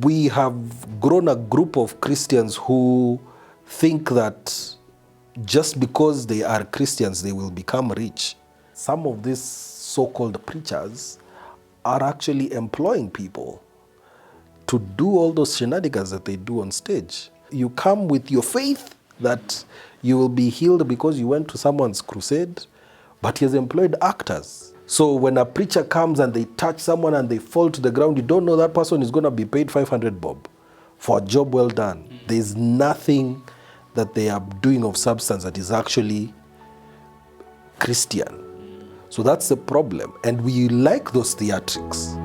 we have grown a group of Christians who think that just because they are Christians, they will become rich. Some of these so-called preachers are actually employing people to do all those shenanigans that they do on stage. You come with your faith that you will be healed because you went to someone's crusade, but he has employed actors. So when a preacher comes and they touch someone and they fall to the ground, you don't know that person is going to be paid 500 bob for a job well done. There's nothing that they are doing of substance that is actually Christian. So that's the problem. And we like those theatrics.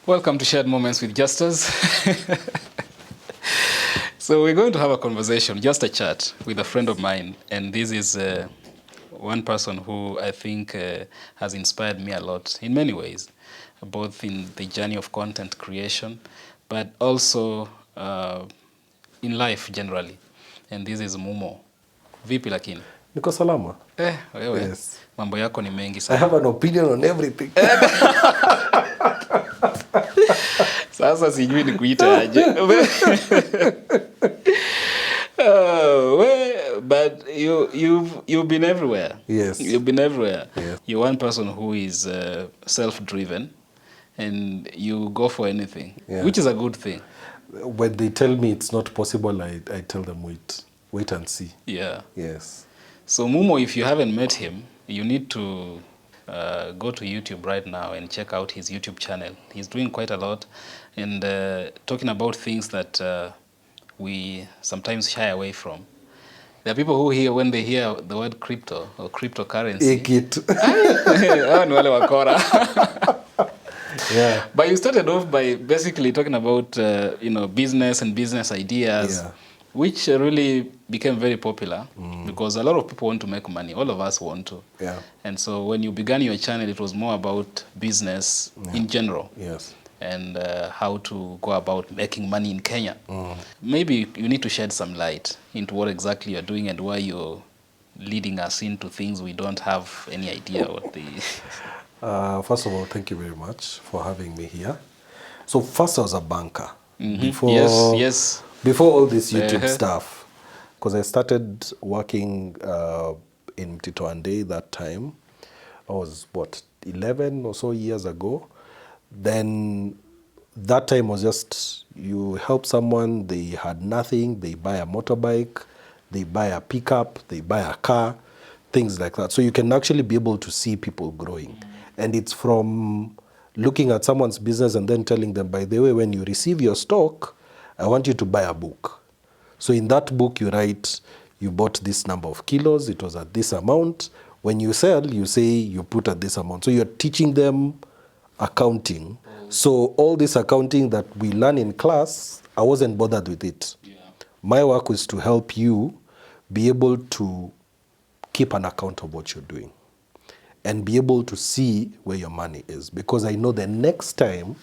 Welcome to Shared Moments with Justus. So we're going to have a conversation, just a chat, with a friend of mine. And this is one person who I think has inspired me a lot in many ways, both in the journey of content creation, but also in life generally. And this is Mumo. Vipi lakini? Niko salama. Wewe. Yes. Mambo yako ni mengi I sana. have an opinion on everything. Sasa sijui ni kuita aje. But you've been everywhere. Yes. You've been everywhere. Yes. You're one person who is self-driven, and you go for anything, which is a good thing. When they tell me it's not possible, I tell them wait and see. Yeah. Yes. So Mumo, if you haven't met him, you need to go to YouTube right now and check out his YouTube channel. He's doing quite a lot and talking about things that we sometimes shy away from. There are people who hear, when they hear the word crypto or cryptocurrency, ni wale wakora. Yeah. But you started off by basically talking about business and business ideas, which really became very popular because a lot of people want to make money. All of us want to. Yeah. And so when you began your channel, it was more about business in general. Yes. And how to go about making money in Kenya. Maybe you need to shed some light into what exactly you're doing and why you're leading us into things we don't have any idea what they... First of all, thank you very much for having me here. So first I was a banker. Before, Yes. Before all this YouTube stuff, because I started working in Mtitoande that time. I was, 11 or so years ago. Then that time was just, you help someone, they had nothing, they buy a motorbike, they buy a pickup, they buy a car, things like that. So you can actually be able to see people growing. And it's from looking at someone's business and then telling them, by the way, when you receive your stock, I want you to buy a book. So in that book, you write, you bought this number of kilos, it was at this amount. When you sell, you say you put at this amount. So you're teaching them accounting. So all this accounting that we learn in class, I wasn't bothered with it. Yeah. My work was to help you be able to keep an account of what you're doing and be able to see where your money is. Because I know the next time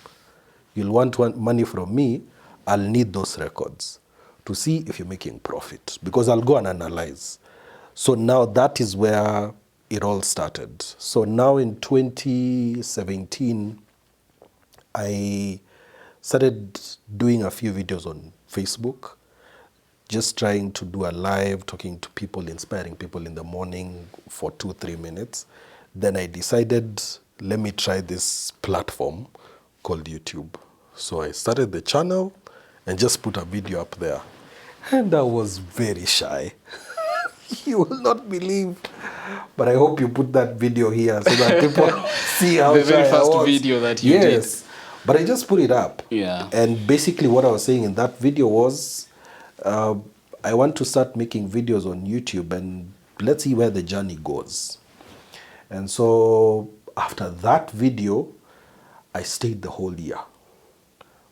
you'll want money from me, I'll need those records to see if you're making profit, because I'll go and analyze. So now that is where it all started. So now in 2017, I started doing a few videos on Facebook, just trying to do a live, talking to people, inspiring people in the morning for 2-3 minutes. Then I decided, let me try this platform called YouTube. So I started the channel and just put a video up there. And I was very shy. You will not believe. But I hope you put that video here so that people see how the very shy first I was. video that you did. But I just put it up. Yeah. And basically what I was saying in that video was, I want to start making videos on YouTube and let's see where the journey goes. And so after that video, I stayed the whole year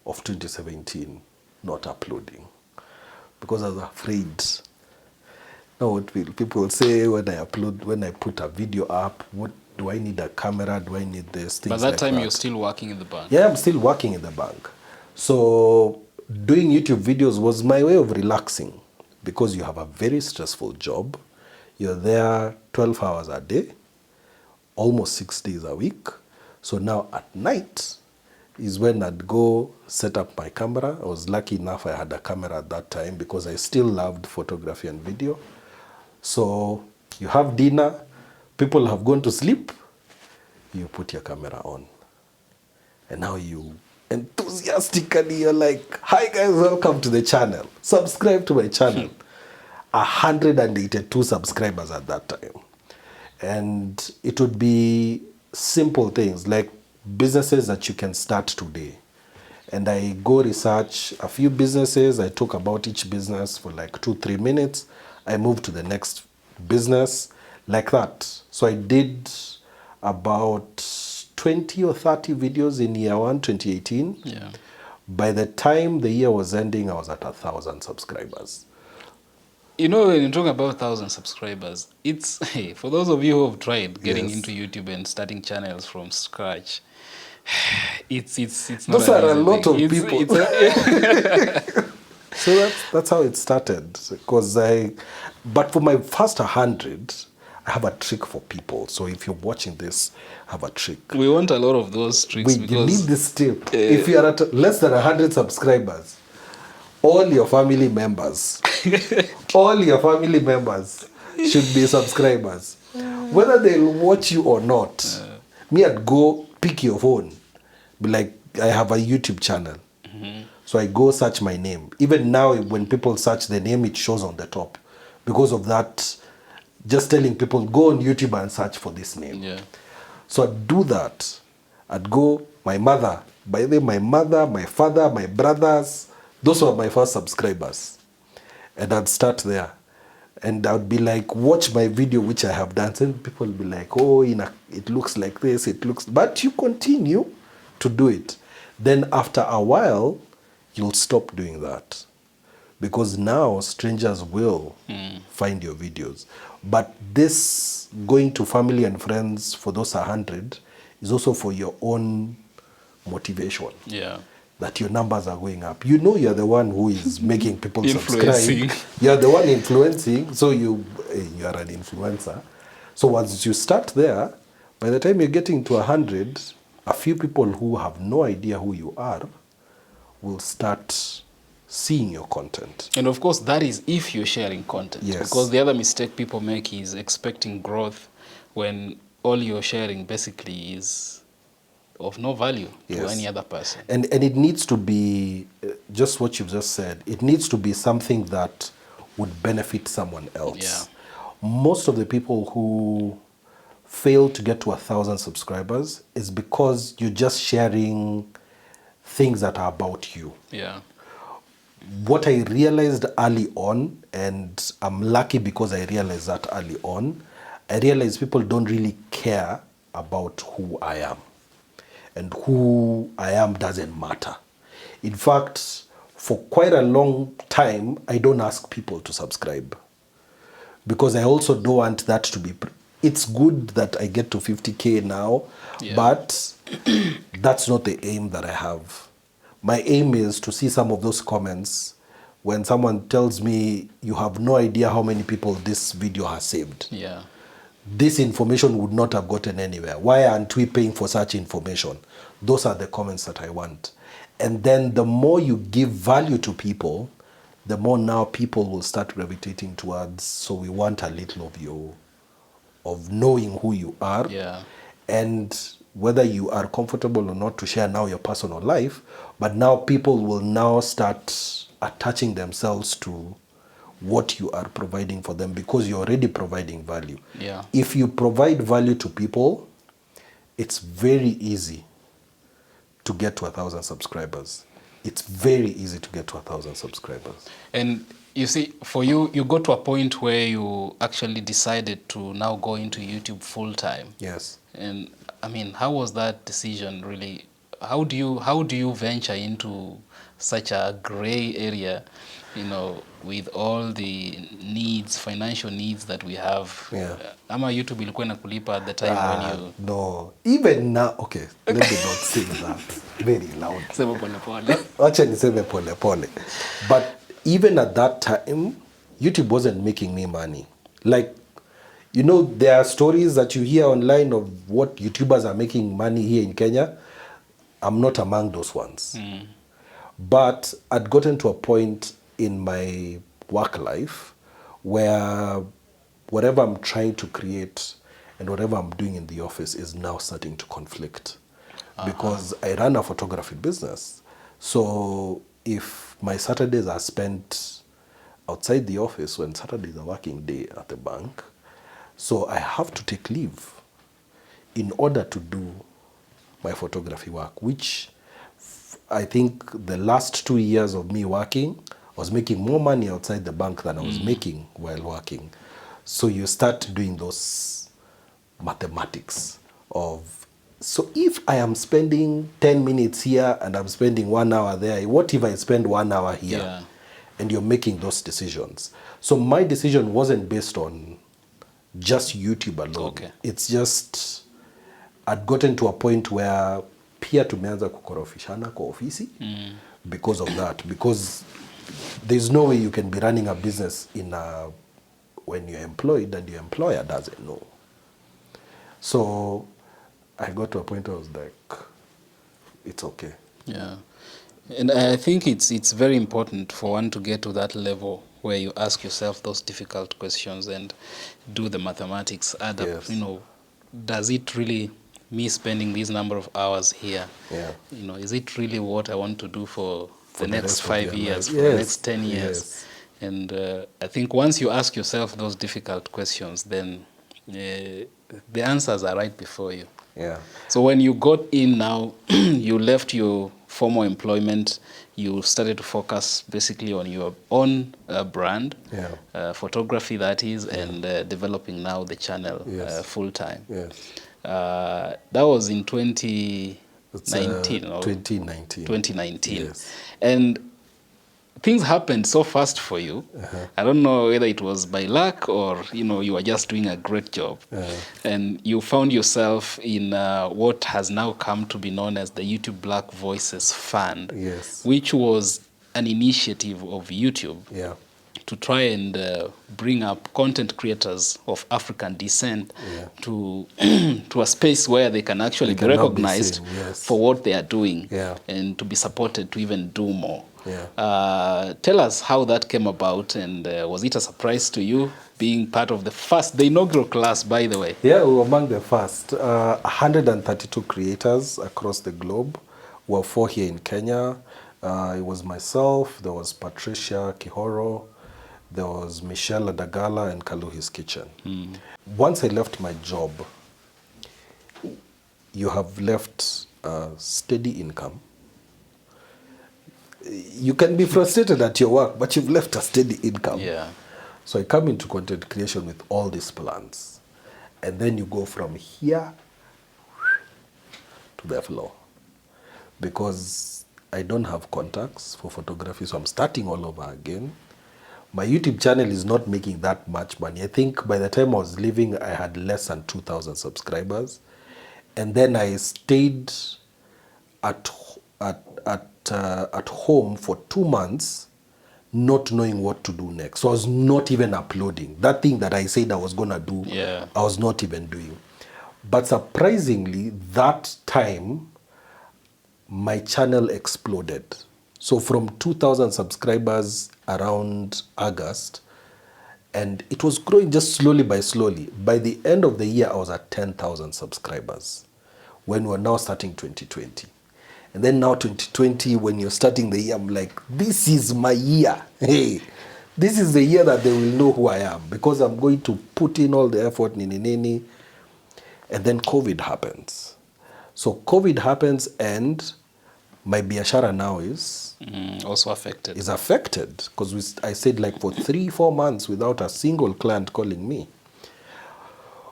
of 2017 not uploading because I was afraid. Now what will people say when I put a video up? What do I need a camera? Do I need this? Things But that like time that. you're still working in the bank. Yeah, I'm still working in the bank. So doing YouTube videos was my way of relaxing because you have a very stressful job. You're there 12 hours a day. almost 6 days a week. So now at night is when I'd go set up my camera. I was lucky enough I had a camera at that time because I still loved photography and video. So you have dinner, people have gone to sleep, you put your camera on. And now you enthusiastically, you're like, hi guys, welcome to the channel. Subscribe to my channel. 182 subscribers at that time. And it would be simple things like businesses that you can start today. And I go research a few businesses. I talk about each business for like 2-3 minutes. I move to the next business like that. So I did about 20 or 30 videos in year 1, 2018. Yeah. By the time the year was ending, I was at 1,000 subscribers. You know, when you talk about 1,000 subscribers, it's for those of you who have tried getting Yes. into YouTube and starting channels from scratch. It's not Those an are a easy lot thing. of people. So that's how it started. But for my first 100, I have a trick for people. So if you're watching this, I have a trick. We want a lot of those tricks You because need this tip. If you are at less than 100 subscribers, all your family members, should be subscribers. Whether they'll watch you or not, me, I'd go pick your phone. Be like, I have a YouTube channel. So I go search my name. Even now, when people search the name, it shows on the top. Because of that, just telling people, go on YouTube and search for this name. Yeah. So I'd do that. I'd go, my mother. By the way, my mother, my father, my brothers, those were my first subscribers. And I'd start there. And I'd be like, watch my video, which I have done. And people would be like, oh, it looks like this, but you continue to do it. Then after a while, you'll stop doing that. Because now strangers will find your videos. But this going to family and friends for those 100 is also for your own motivation. Yeah. That your numbers are going up. You know you're the one who is making people Influencing. subscribe. You're the one influencing, so you are an influencer. So once you start there, by the time you're getting to 100, a few people who have no idea who you are will start seeing your content. And of course, that is if you're sharing content. Yes. Because the other mistake people make is expecting growth when all you're sharing basically is of no value to Yes. any other person. And it needs to be, just what you've just said, it needs to be something that would benefit someone else. Yeah. Most of the people who fail to get to 1,000 subscribers is because you're just sharing things that are about you. Yeah. What I realized early on, and I'm lucky because I realized that early on, I realized people don't really care about who I am. And who I am doesn't matter. In fact, for quite a long time, I don't ask people to subscribe. Because I also don't want that to be... It's good that I get to 50K now, but that's not the aim that I have. My aim is to see some of those comments when someone tells me, you have no idea how many people this video has saved. Yeah. This information would not have gotten anywhere. Why aren't we paying for such information? Those are the comments that I want. And then the more you give value to people, the more now people will start gravitating towards, so we want a little of you, of knowing who you are. Yeah. And whether you are comfortable or not to share now your personal life, but now people will now start attaching themselves to what you are providing for them because you're already providing value. Yeah. If you provide value to people, it's very easy to get to 1,000 subscribers. It's very easy to get to 1,000 subscribers. And you see, for you, you got to a point where you actually decided to now go into YouTube full time. Yes. And I mean, how was that decision really? How do you venture into such a gray area, you know, with all the needs, financial needs that we have? Yeah. Ama YouTube ilikuwa inakulipa at the time when you... No. Even now, okay, let me not say that very loud. Sema pole pole. Acha niseme pole pole. But even at that time, YouTube wasn't making me money. Like, You know, there are stories that you hear online of what YouTubers are making money here in Kenya. I'm not among those ones. But I'd gotten to a point in my work life where whatever I'm trying to create and whatever I'm doing in the office is now starting to conflict. Because I run a photography business. So if my Saturdays are spent outside the office, when Saturday is a working day at the bank, so I have to take leave in order to do my photography work, which I think the last 2 years of me working, I was making more money outside the bank than I was making while working. So you start doing those mathematics of, so if I am spending 10 minutes here and I'm spending 1 hour there, what if I spend 1 hour here? Yeah. And you're making those decisions. So my decision wasn't based on just YouTube alone. Okay. It's just I'd gotten to a point where pia tumeanza kukorofishana kwa ofisi because of that. Because there's no way you can be running a business when you're employed and your employer doesn't know. So I got to a point where I was like, it's okay. Yeah. And I think it's very important for one to get to that level where you ask yourself those difficult questions and do the mathematics, add up, Yes. you know, does it really, me spending this number of hours here, Yeah. you know, is it really what I want to do for the next rest of 5 your years, life? for the Yes. next 10 years? Yes. And I think once you ask yourself those difficult questions, then the answers are right before you. Yeah. So when you got in now, you left your formal employment, you started to focus basically on your own brand, Yeah. photography that is, and developing now the channel Yes. full time. Yes. That was in 2019. It's 2019. 2019. Yes. And things happened so fast for you. I don't know whether it was by luck or, you know, you were just doing a great job. And you found yourself in what has now come to be known as the YouTube Black Voices Fund, Yes. which was an initiative of YouTube Yeah. to try and bring up content creators of African descent to to a space where they can actually be They cannot be recognized seen, yes. for what they are doing, Yeah. and to be supported to even do more. Yeah. Tell us how that came about, and was it a surprise to you being part of the inaugural class, by the way? Yeah, we were among the first. 132 creators across the globe. We were 4 here in Kenya. It was myself, there was Patricia Kihoro, there was Michelle Adagala, and Kaluhi's Kitchen. Once I left my job, you have left a steady income. You can be frustrated at your work, but you've left a steady income. Yeah. So I come into content creation with all these plans. And then you go from here to the floor. Because I don't have contacts for photography, so I'm starting all over again. My YouTube channel is not making that much money. I think by the time I was leaving, I had less than 2,000 subscribers. And then I stayed at home for 2 months, not knowing what to do next. So I was not even uploading. That thing that I said I was going to do, I was not even doing. But surprisingly, that time, my channel exploded. So from 2,000 subscribers around August, and it was growing just slowly by slowly. By the end of the year, I was at 10,000 subscribers when we're now starting 2020. And then now 2020, when you're starting the year, I'm like, this is my year. Hey, this is the year that they will know who I am, because I'm going to put in all the effort, nini. And then COVID happens. So COVID happens, and my biashara now is also affected. Is affected, because I said like for 3-4 months without a single client calling me.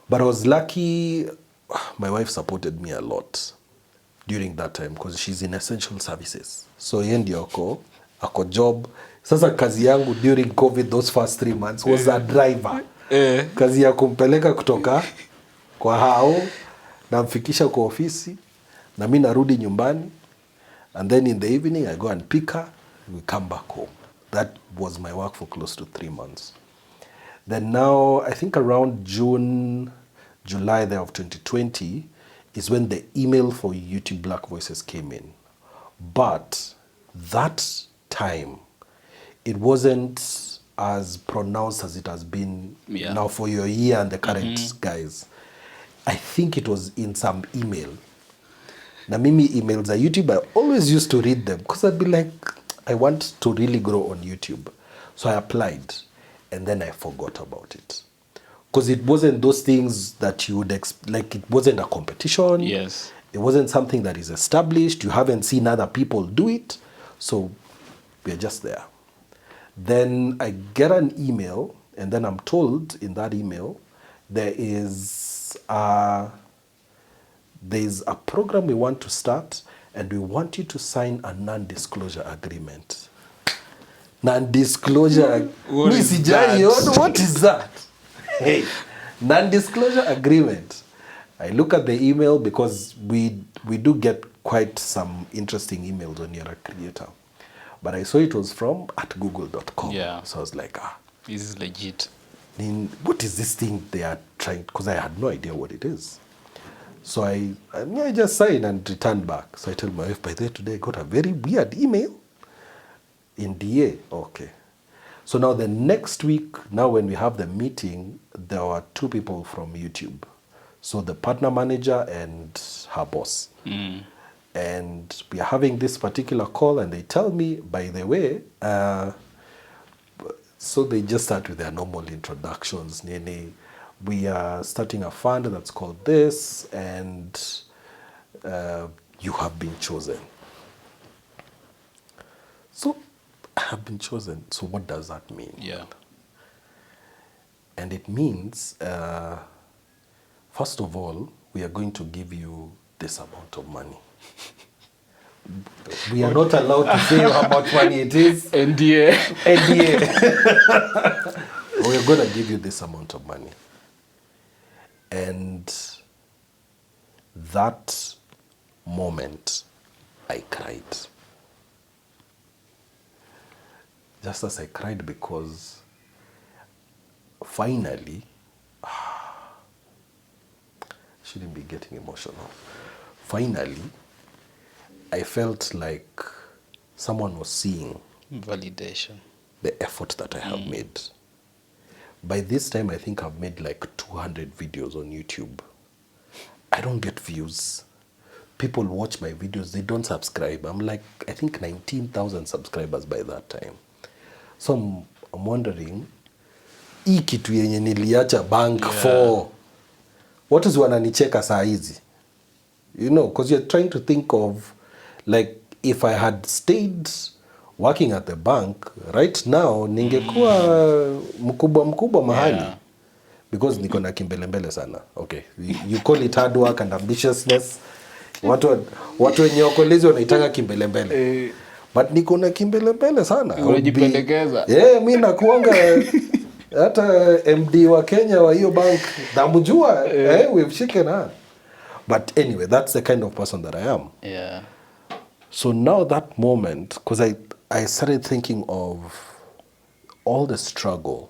But I was lucky, my wife supported me a lot during that time, because she's in essential services. So yeye ndio ako job. Sasa kazi yangu during COVID, those first 3 months, was a driver. Kazi ya kumpeleka kutoka kwa hao, namfikisha kwa ofisi, na mimi narudi nyumbani. And then in the evening, I go and pick her, we come back home. That was my work for close to 3 months. Then now, I think around June, July there of 2020 is when the email for YouTube Black Voices came in. But that time, it wasn't as pronounced as it has been now for your year and the current guys. I think it was in some email. Na mimi emails at YouTube, I always used to read them because I'd be like, I want to really grow on YouTube. So I applied and then I forgot about it. Because it wasn't those things that you would, like it wasn't a competition. Yes. It wasn't something that is established. You haven't seen other people do it. So we're just there. Then I get an email and then I'm told in that email, there's a program we want to start and we want you to sign a non-disclosure agreement. Non-disclosure. What is that? What is that? Hey, non-disclosure agreement. I look at the email because we do get quite some interesting emails when you're a creator. But I saw it was from @google.com. Yeah. So I was like, This is legit. what is this thing they are trying? Because I had no idea what it is. So I just signed and returned back. So I told my wife, by the way, today I got a very weird email in DA. Okay. So now the next week, now when we have the meeting, there were two people from YouTube. So the partner manager and her boss. And we are having this particular call and they tell me, by the way, so they just start with their normal introductions. Nene, we are starting a fund that's called this and you have been chosen. So I have been chosen. So what does that mean? Yeah. And it means, first of all, we are going to give you this amount of money. We are not allowed to say how much money it is. NDA. We are going to give you this amount of money. And that moment, I cried. Just as I cried because finally, shouldn't be getting emotional. Finally, I felt like someone was seeing Validation. the effort that I have made. By this time, I think I've made like 200 videos on YouTube. I don't get views. People watch my videos, they don't subscribe. I'm like, I think 19,000 subscribers by that time. So I'm wondering, hii kitu yenye niliacha bank for, what is wananicheka saa hizi? You know, because you're trying to think of, like, if I had stayed working at the bank, right now, ningekuwa mkubwa mahali. Yeah. Because niko na kimbelembele sana. Okay, you call it hard work and ambitiousness. Watu wenye okolezi wanaitanga kimbelembele. But niko na kimbelembele sana. Unajipendekeza. Mimi nakuanga hata MD wa Kenya wa hiyo bank namjua. We've shaken hands. But anyway, that's the kind of person that I am. Yeah. So now that moment, because I started thinking of all the struggle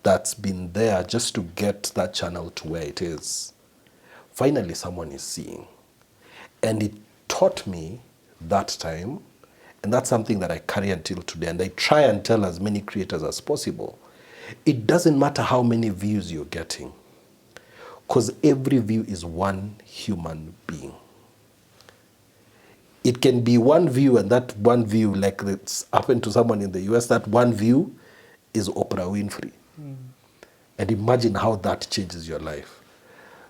that's been there just to get that channel to where it is. Finally, someone is seeing. And it taught me that time, and that's something that I carry until today, and I try and tell as many creators as possible. It doesn't matter how many views you're getting, because every view is one human being. It can be one view, and that one view, like it's happened to someone in the US, that one view is Oprah Winfrey. And imagine how that changes your life.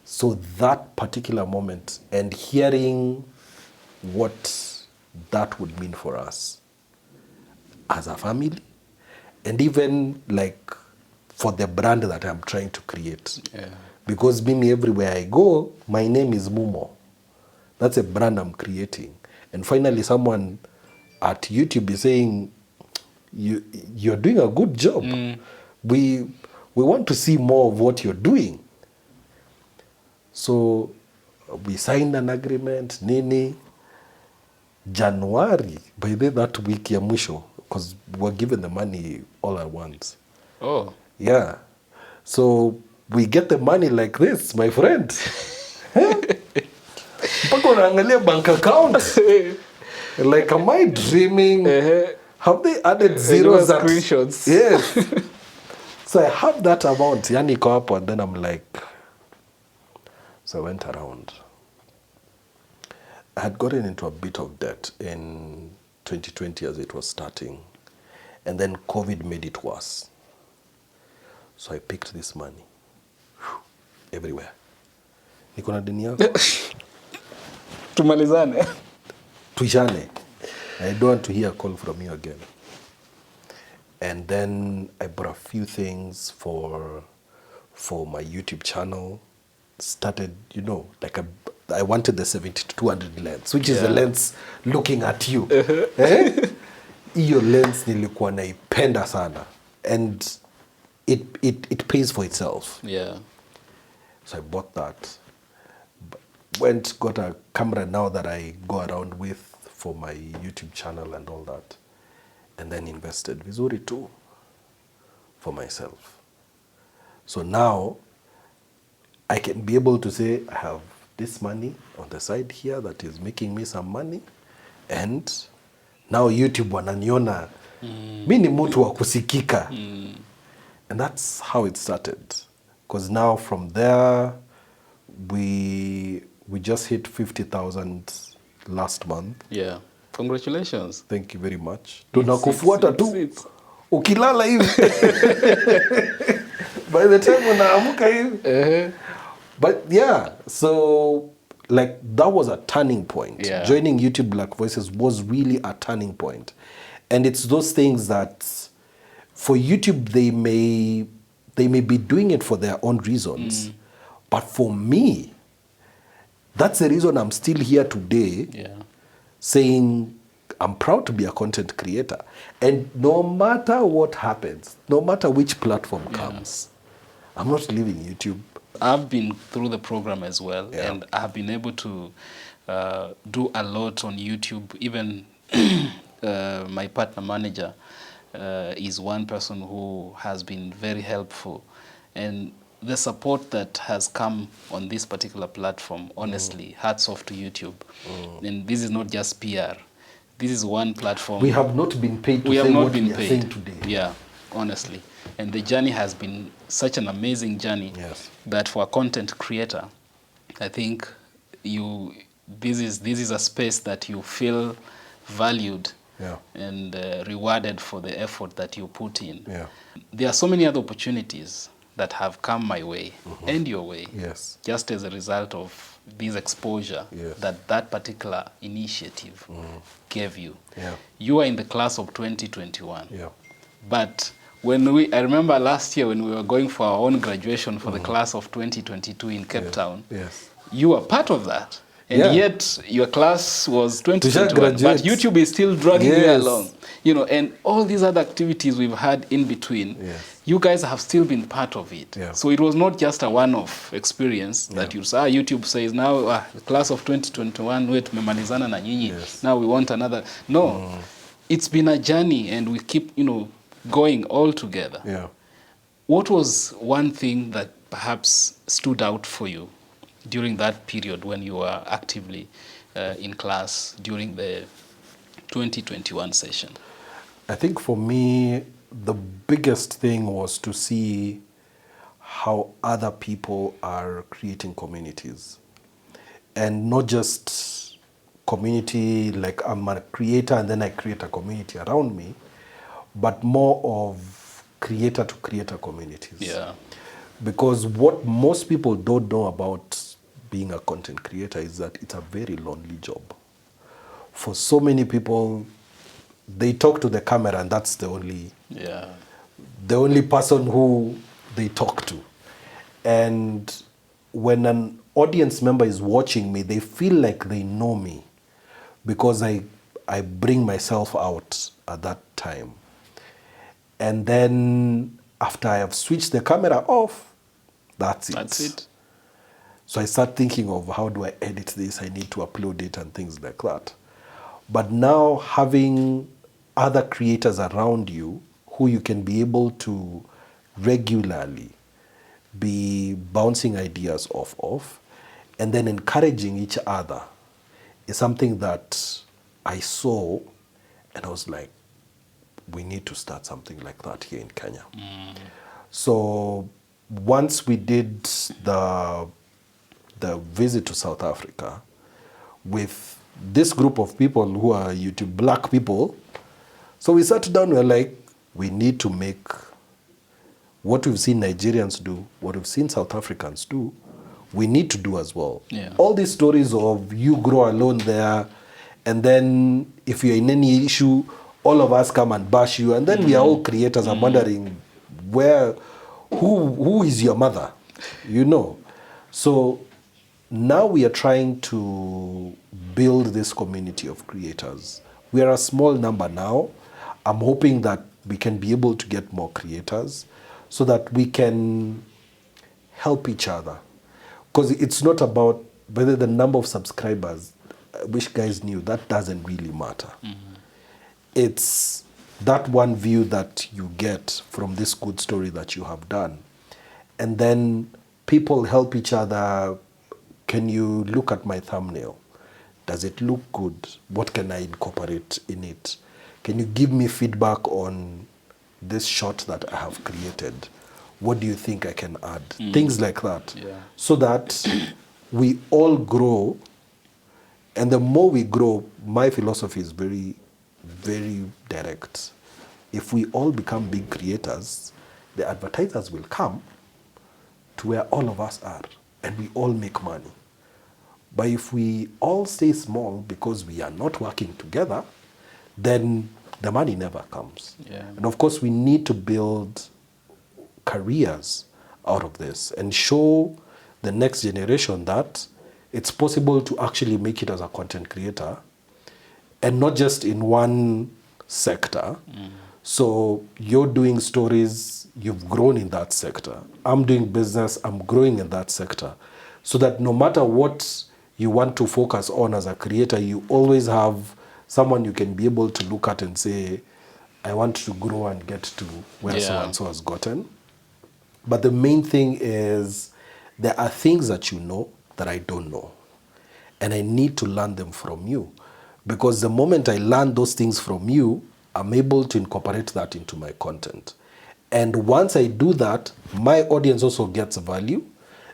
So that particular moment and hearing what that would mean for us as a family, and even like for the brand that I'm trying to create. Yeah. Because me everywhere I go, my name is Mumo. That's a brand I'm creating. And finally someone at YouTube is saying, you're doing a good job. We want to see more of what you're doing. So we signed an agreement, nini, January, by that week ya mwisho, because we're given the money all at once. Oh. Yeah. So we get the money like this, my friend. Mpaka unaangalia bank account. Like, am I dreaming? Have they added zeros at screenshots? Yes. So I have that amount. Yani iko hapo, and then I'm like, so I went around. I had gotten into a bit of debt in 2020 as it was starting. And then COVID made it worse. So I picked this money. Everywhere. Niko na deni yako. Tumalizane. Tuishane. I don't want to hear a call from you again. And then I bought a few things for my YouTube channel. Started, like I wanted the 70-200 lens, which is the lens looking at you. Hiyo lens nilikuwa naipenda sana. And it pays for itself. Yeah. So I bought that. Got a camera now that I go around with for my YouTube channel and all that. And then invested vizuri too for myself. So now I can be able to say I have this money on the side here that is making me some money, and now YouTube wananiona mi ni mtu wa kusikika. And that's how it started. Because now from there we just hit 50,000 last month. Yeah. Congratulations. Thank you very much. Tunakufuata tu. Ukilala hivi. By the time unaamuka hivi. But yeah, so like that was a turning point. Yeah. Joining YouTube Black Voices was really a turning point. And it's those things that for YouTube they may be doing it for their own reasons. But for me, that's the reason I'm still here today. Yeah. Saying I'm proud to be a content creator. And no matter what happens, no matter which platform comes, I'm not leaving YouTube. I've been through the program as well, Yeah. and I've been able to do a lot on YouTube. Even my partner manager is one person who has been very helpful. And the support that has come on this particular platform, honestly, hats off to YouTube. And this is not just PR. This is one platform. We have not been paid to We say have not what been we are paid. saying today. Yeah, honestly. And the journey has been such an amazing journey that for a content creator, I think this is a space that you feel valued and rewarded for the effort that you put in. Yeah. There are so many other opportunities that have come my way and your way, just as a result of this exposure that particular initiative gave you. Yeah. You are in the class of 2021. Yeah. But I remember last year when we were going for our own graduation for the class of 2022 in Cape Town, you were part of that. And yet your class was 2021, but YouTube is still dragging you along. And all these other activities we've had in between, you guys have still been part of it. So it was not just a one-off experience that you saw. YouTube says, now the class of 2021, wait, tumemalizana na nyinyi. Now we want another. No, it's been a journey, and we keep, going all together. Yeah. What was one thing that perhaps stood out for you during that period when you were actively in class during the 2021 session? I think for me, the biggest thing was to see how other people are creating communities. And not just community, like I'm a creator and then I create a community around me, but more of creator to creator communities. Yeah. Because what most people don't know about being a content creator is that it's a very lonely job. For so many people, they talk to the camera and that's the only person who they talk to. And when an audience member is watching me, they feel like they know me because I bring myself out at that time. And then after I have switched the camera off, that's it. That's it. So I start thinking of how do I edit this? I need to upload it and things like that. But now having other creators around you who you can be able to regularly be bouncing ideas off of, and then encouraging each other is something that I saw, and I was like, we need to start something like that here in Kenya. So once we did the visit to South Africa with this group of people who are YouTube black people, so we sat down, we were like, we need to make what we've seen Nigerians do, what we've seen South Africans do, we need to do as well. Yeah. All these stories of you grow alone there, and then if you're in any issue, all of us come and bash you, and then we are all creators. I'm wondering who is your mother, you know? So now we are trying to build this community of creators. We are a small number now. I'm hoping that we can be able to get more creators so that we can help each other. Because it's not about whether the number of subscribers, I wish guys knew, that doesn't really matter. It's that one view that you get from this good story that you have done. And then people help each other. Can you look at my thumbnail? Does it look good? What can I incorporate in it? Can you give me feedback on this shot that I have created? What do you think I can add? Things like that. Yeah. So that we all grow. And the more we grow, my philosophy is very, very direct. If we all become big creators, the advertisers will come to where all of us are, and we all make money. But if we all stay small because we are not working together, then the money never comes. Yeah. And of course, we need to build careers out of this and show the next generation that it's possible to actually make it as a content creator, and not just in one sector. So you're doing stories, you've grown in that sector. I'm doing business, I'm growing in that sector. So that no matter what you want to focus on as a creator, you always have someone you can be able to look at and say, I want to grow and get to where so-and-so has gotten. But the main thing is there are things that you know that I don't know. And I need to learn them from you. Because the moment I learn those things from you, I'm able to incorporate that into my content. And once I do that, my audience also gets value.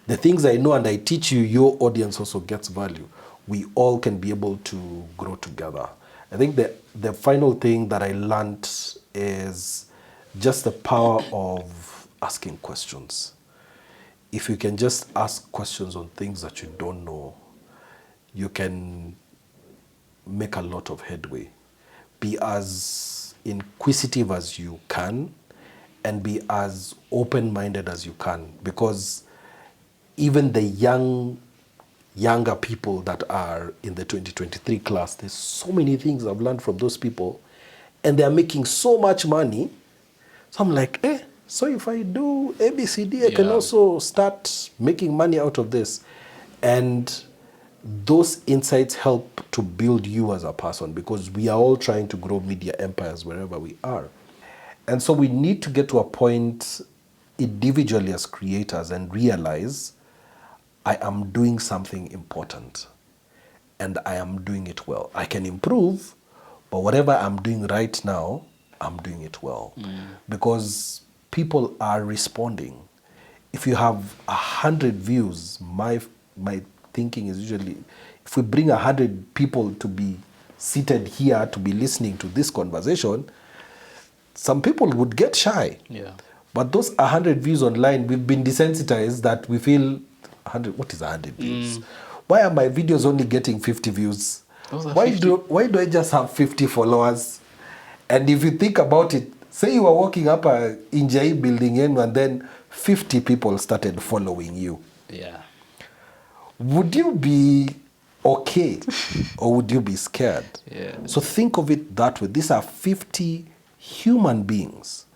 The things I know and I teach you, your audience also gets value. We all can be able to grow together. I think the final thing that I learned is just the power of asking questions. If you can just ask questions on things that you don't know, you can make a lot of headway. Be as inquisitive as you can and be as open-minded as you can, because even the younger people that are in the 2023 class, there's so many things I've learned from those people, and they're making so much money. So I'm like, so if I do ABCD, I can also start making money out of this. And those insights help to build you as a person, because we are all trying to grow media empires wherever we are. And so we need to get to a point individually as creators and realize I am doing something important and I am doing it well. I can improve, but whatever I'm doing right now, I'm doing it well. Because people are responding. If you have 100 views, my thinking is usually, if we bring 100 people to be seated here to be listening to this conversation, some people would get shy. Yeah. But those 100 views online, we've been desensitized that we feel, 100, what is 100 views? Why are my videos only getting 50 views? Why do I just have 50 followers? And if you think about it, say you were walking up a Ejay building and then 50 people started following you. Yeah. Would you be okay or would you be scared? Yeah. So think of it that way. These are 50 human beings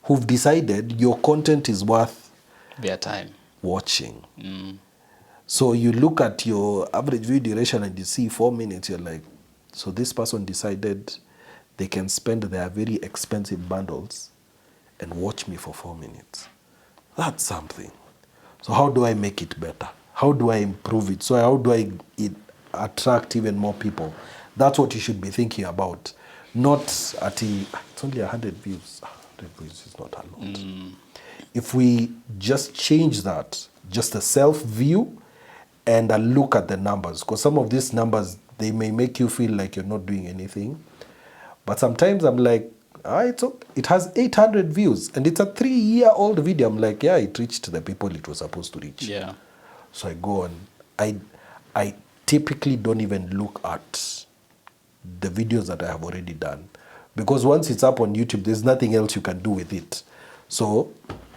who've decided your content is worth their time watching. So you look at your average video duration and you see 4 minutes, you're like, so this person decided they can spend their very expensive bundles and watch me for 4 minutes. That's something. So how do I make it better? How do I improve it? So how do I attract even more people? That's what you should be thinking about. Not it's only 100 views. 100 views is not a lot. If we just change that, just a self-view and a look at the numbers, because some of these numbers, they may make you feel like you're not doing anything. But sometimes I'm like, it has 800 views and it's a 3-year-old video. I'm like, yeah, it reached the people it was supposed to reach. Yeah. So I go on. I typically don't even look at the videos that I have already done, because once it's up on YouTube, there's nothing else you can do with it. So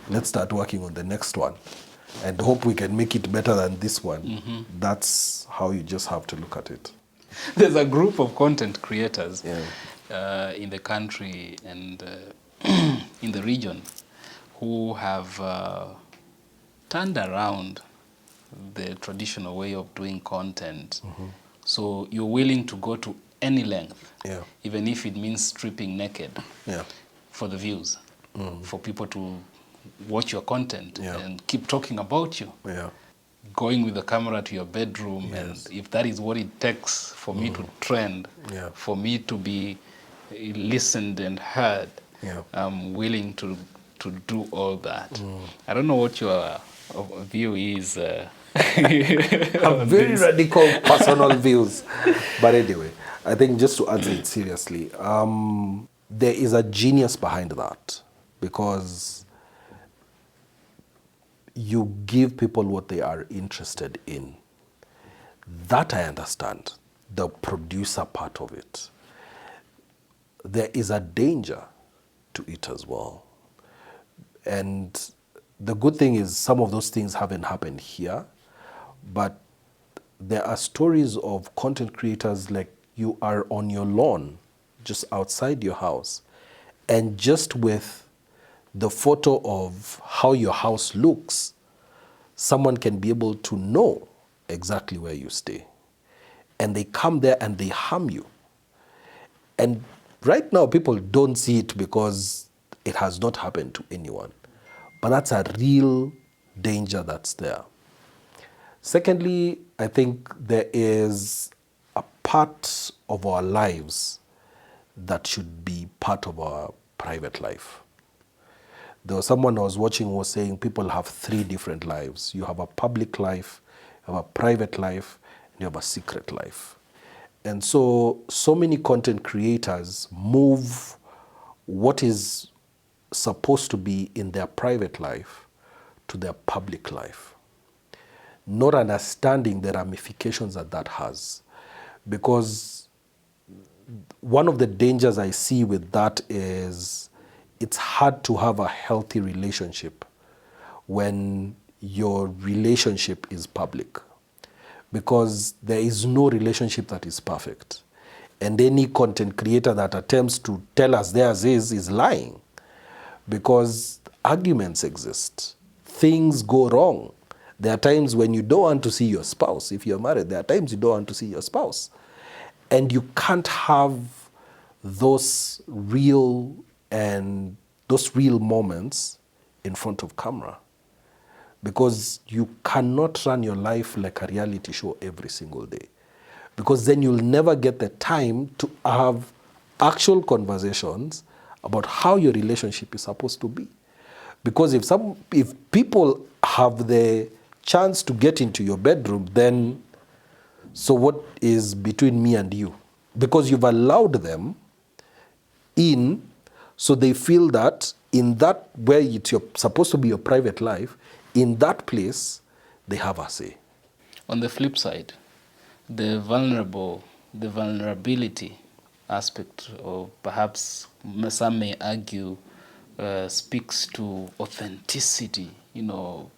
let's start working on the next one and hope we can make it better than this one. That's how you just have to look at it. There's a group of content creators Yeah. in the country and in the region who have turned around the traditional way of doing content. So you're willing to go to any length, Yeah. even if it means stripping naked Yeah. for the views, for people to watch your content Yeah. and keep talking about you. Yeah. Going with the camera to your bedroom, and if that is what it takes for me to trend, Yeah. for me to be listened and heard, Yeah. I'm willing to do all that. I don't know what your view is. Have very radical personal views. But anyway, I think just to answer it seriously, there is a genius behind that, because you give people what they are interested in. That I understand, the producer part of it. There is a danger to it as well. And the good thing is some of those things haven't happened here, but there are stories of content creators, like you are on your lawn, just outside your house, and just with the photo of how your house looks, someone can be able to know exactly where you stay. And they come there and they harm you. And right now, people don't see it because it has not happened to anyone. But that's a real danger that's there. Secondly, I think there is a part of our lives that should be part of our private life. There was someone I was watching who was saying people have 3 different lives. You have a public life, you have a private life, and you have a secret life. And so many content creators move what is supposed to be in their private life to their public life, not understanding the ramifications that has. Because one of the dangers I see with that is it's hard to have a healthy relationship when your relationship is public, because there is no relationship that is perfect. And any content creator that attempts to tell us theirs is lying, because arguments exist. Things go wrong. There are times when you don't want to see your spouse. If you're married, there are times you don't want to see your spouse. And you can't have those real moments in front of camera, because you cannot run your life like a reality show every single day, because then you'll never get the time to have actual conversations about how your relationship is supposed to be. Because if people have the chance to get into your bedroom, then so what is between me and you? Because you've allowed them in, so they feel that in that where it's supposed to be your private life, in that place, they have a say. On the flip side, the vulnerability aspect, or perhaps some may argue, speaks to authenticity. You know,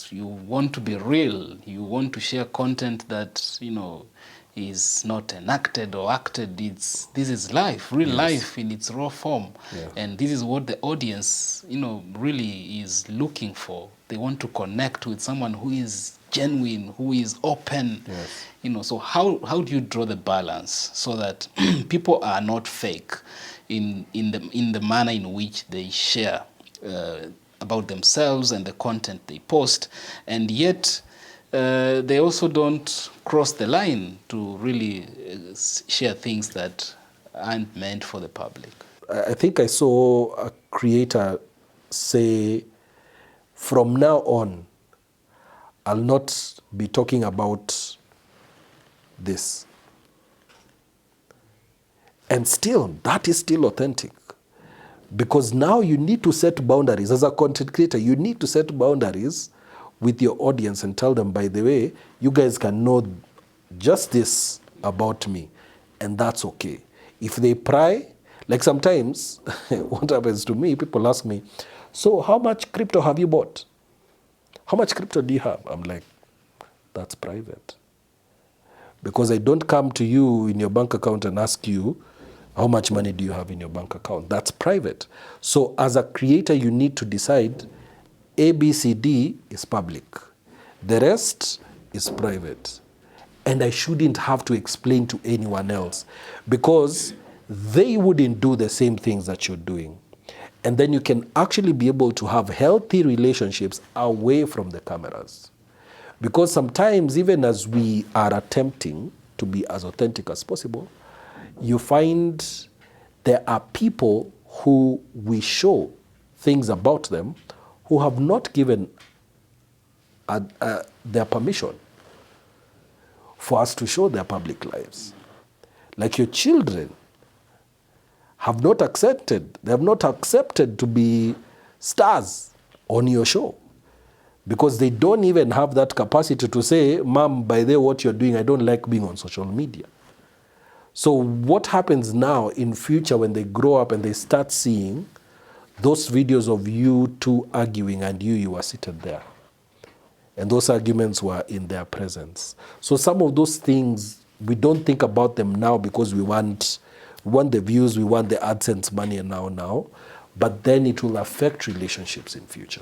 you want to be real. You want to share content that, you know, is not enacted or acted. This is life, real life in its raw form. Yes. And this is what the audience, you know, really is looking for. They want to connect with someone who is genuine, who is open. Yes. You know, so how do you draw the balance so that people are not fake in the manner in which they share about themselves and the content they post, and yet they also don't cross the line to really share things that aren't meant for the public. I think I saw a creator say, from now on, I'll not be talking about this. And still, that is still authentic. Because now you need to set boundaries. As a content creator, you need to set boundaries with your audience and tell them, by the way, you guys can know just this about me, and that's okay. If they pry, like sometimes, what happens to me, people ask me, so how much crypto have you bought? How much crypto do you have? I'm like, that's private. Because I don't come to you in your bank account and ask you, how much money do you have in your bank account? That's private. So as a creator, you need to decide A, B, C, D is public. The rest is private. And I shouldn't have to explain to anyone else because they wouldn't do the same things that you're doing. And then you can actually be able to have healthy relationships away from the cameras. Because sometimes, even as we are attempting to be as authentic as possible, you find there are people who we show things about them who have not given their permission for us to show their public lives. Like your children have not accepted to be stars on your show because they don't even have that capacity to say, Mom, by the way, what you're doing, I don't like being on social media. So what happens now in future when they grow up and they start seeing those videos of you two arguing and you were seated there? And those arguments were in their presence. So some of those things, we don't think about them now because we want the views, we want the AdSense money now. But then it will affect relationships in future.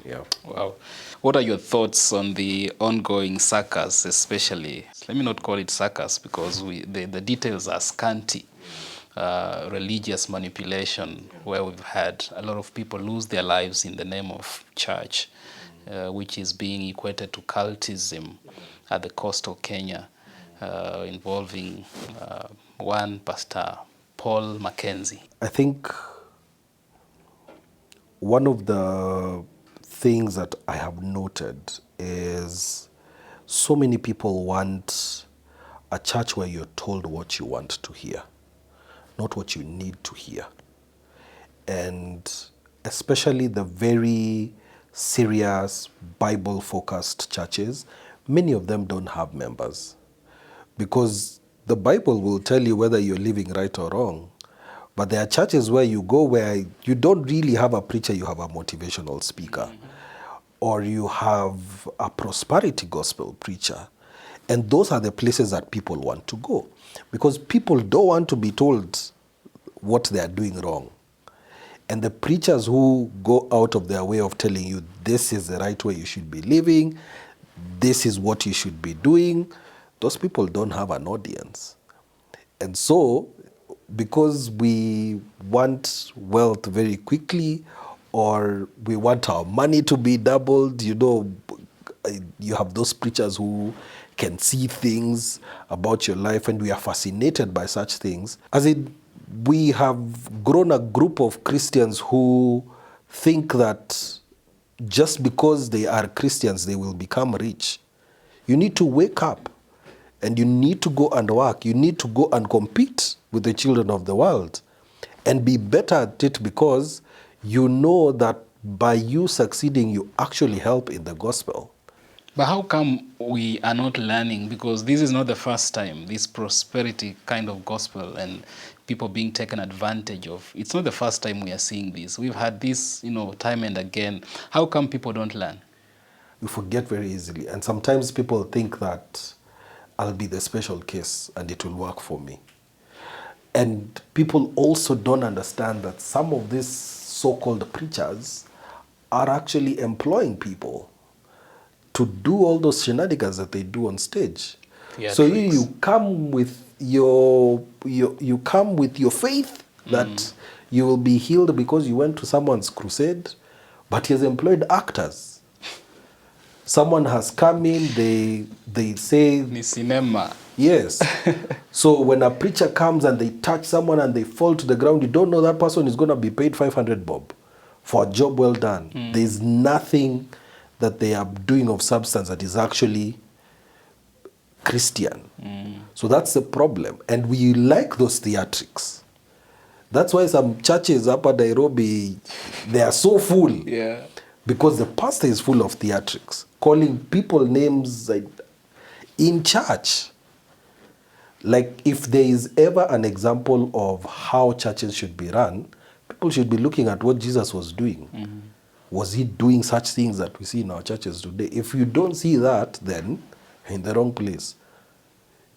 Yeah. Wow. What are your thoughts on the ongoing circus, especially? Let me not call it circus because the details are scanty. Religious manipulation, where we've had a lot of people lose their lives in the name of church, which is being equated to cultism at the coastal Kenya, involving one pastor, Paul Mackenzie. I think one of the things that I have noted is so many people want a church where you're told what you want to hear, not what you need to hear. And especially the very serious Bible-focused churches, many of them don't have members. Because the Bible will tell you whether you're living right or wrong. But there are churches where you go where you don't really have a preacher, you have a motivational speaker. Or you have a prosperity gospel preacher. And those are the places that people want to go. Because people don't want to be told what they are doing wrong. And the preachers who go out of their way of telling you this is the right way you should be living, this is what you should be doing, those people don't have an audience. And so, because we want wealth very quickly, or we want our money to be doubled, you have those preachers who can see things about your life, and we are fascinated by such things. We have grown a group of Christians who think that just because they are Christians, they will become rich. You need to wake up. And you need to go and work. You need to go and compete with the children of the world and be better at it because you know that by you succeeding, you actually help in the gospel. But how come we are not learning? Because this is not the first time, this prosperity kind of gospel and people being taken advantage of. It's not the first time we are seeing this. We've had this, time and again. How come people don't learn? We forget very easily. And sometimes people think that I'll be the special case and it will work for me. And people also don't understand that some of these so-called preachers are actually employing people to do all those shenanigans that they do on stage. So you come with your faith that You will be healed because you went to someone's crusade, but he has employed actors. Someone has come in, they say... Ni cinema. Yes. So when a preacher comes and they touch someone and they fall to the ground, you don't know that person is going to be paid 500 bob for a job well done. There's nothing that they are doing of substance that is actually Christian. So that's the problem. And we like those theatrics. That's why some churches up at Nairobi, they are so full. Yeah. Because the pastor is full of theatrics, calling people names like, in church. Like, if there is ever an example of how churches should be run, people should be looking at what Jesus was doing. Was he doing such things that we see in our churches today? If you don't see that, then you're in the wrong place.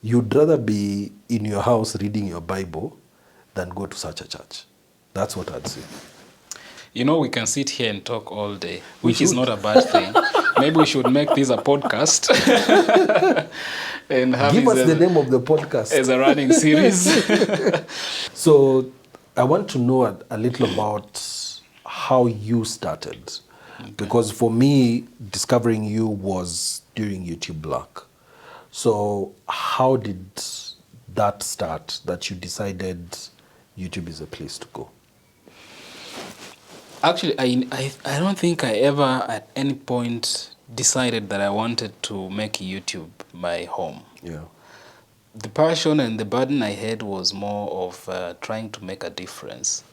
You'd rather be in your house reading your Bible than go to such a church. That's what I'd say. You know, we can sit here and talk all day, which is not a bad thing. Maybe we should make this a podcast. And have Give us the name of the podcast. As a running series. So I want to know a little about how you started. Okay. Because for me, discovering you was during YouTube Black. So how did that start, that you decided YouTube is a place to go? Actually, I don't think I ever at any point decided that I wanted to make YouTube my home. Yeah. The passion and the burden I had was more of trying to make a difference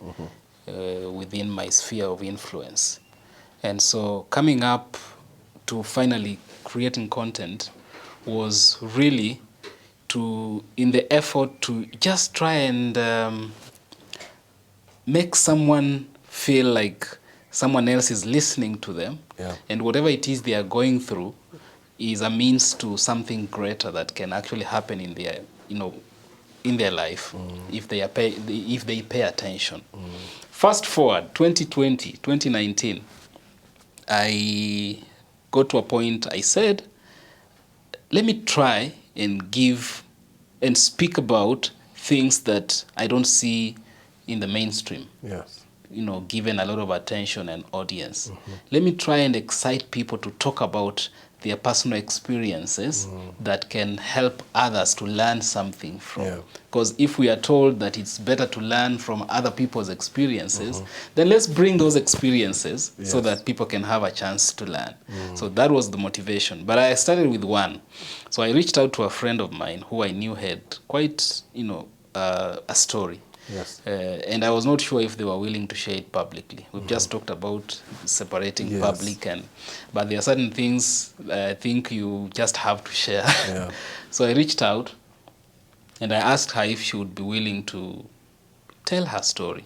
within my sphere of influence. And so coming up to finally creating content was really in the effort to just try and make someone feel like someone else is listening to them, and whatever it is they are going through is a means to something greater that can actually happen in their, in their life if they pay attention. Fast forward 2019, I got to a point. I said, let me try and give and speak about things that I don't see in the mainstream. Yes. Given a lot of attention and audience. Let me try and excite people to talk about their personal experiences that can help others to learn something from. Because if we are told that it's better to learn from other people's experiences, then let's bring those experiences so that people can have a chance to learn. So that was the motivation. But I started with one. So I reached out to a friend of mine who I knew had quite, a story. Yes. And I was not sure if they were willing to share it publicly. We've just talked about separating public, but there are certain things I think you just have to share. Yeah. So I reached out and I asked her if she would be willing to tell her story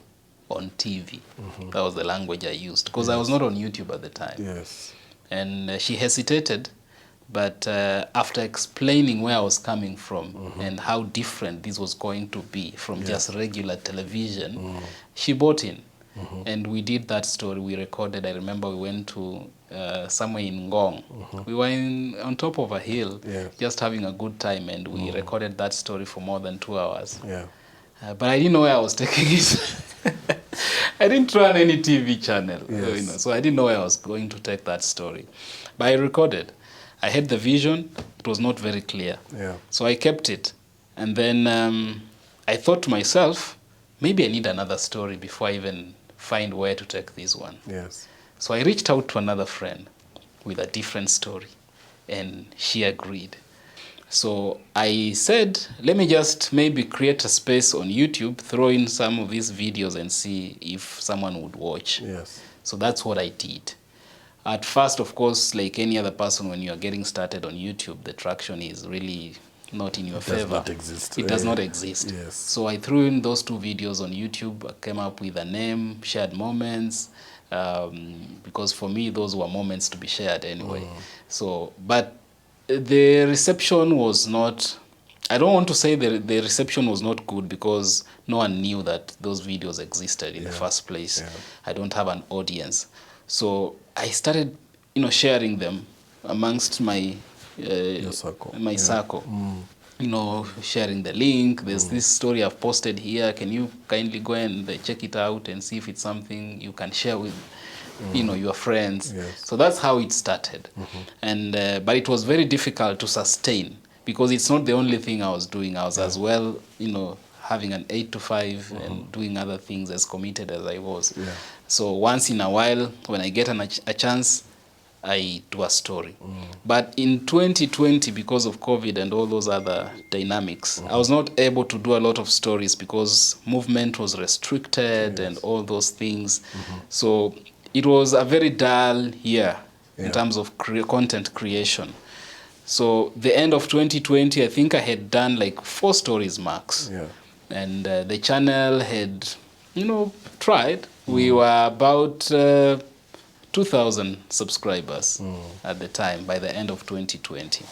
on TV. That was the language I used because I was not on YouTube at the time. Yes. And she hesitated. But after explaining where I was coming from and how different this was going to be from just regular television, she bought in. And we did that story. We recorded. I remember we went to somewhere in Ngong. We were on top of a hill, just having a good time, and we recorded that story for more than 2 hours. Yeah. But I didn't know where I was taking it. I didn't run any TV channel, so I didn't know where I was going to take that story. But I recorded. I had the vision. It was not very clear. Yeah. So I kept it. And then I thought to myself, maybe I need another story before I even find where to take this one. Yes. So I reached out to another friend with a different story, and she agreed. So I said, let me just maybe create a space on YouTube, throw in some of these videos and see if someone would watch. Yes. So that's what I did. At first, of course, like any other person, when you're getting started on YouTube, the traction is really not in your favor. It does not exist. It does not exist. Yes. So I threw in those 2 videos on YouTube, I came up with a name, shared moments, because for me, those were moments to be shared anyway. So, but the reception was not, I don't want to say the reception was not good because no one knew that those videos existed in the first place. Yeah. I don't have an audience. So I started, sharing them amongst my circle. sharing the link. There's this story I've posted here. Can you kindly go and check it out and see if it's something you can share with, your friends? Yes. So that's how it started. And but it was very difficult to sustain because it's not the only thing I was doing. I was as well, having an 8 to 5 and doing other things as committed as I was. Yeah. So once in a while, when I get a chance, I do a story. But in 2020, because of COVID and all those other dynamics, I was not able to do a lot of stories because movement was restricted and all those things. So it was a very dull year in terms of content creation. So the end of 2020, I think I had done like 4 stories max. Yeah. And the channel had, tried. We were about 2,000 subscribers at the time, by the end of 2020.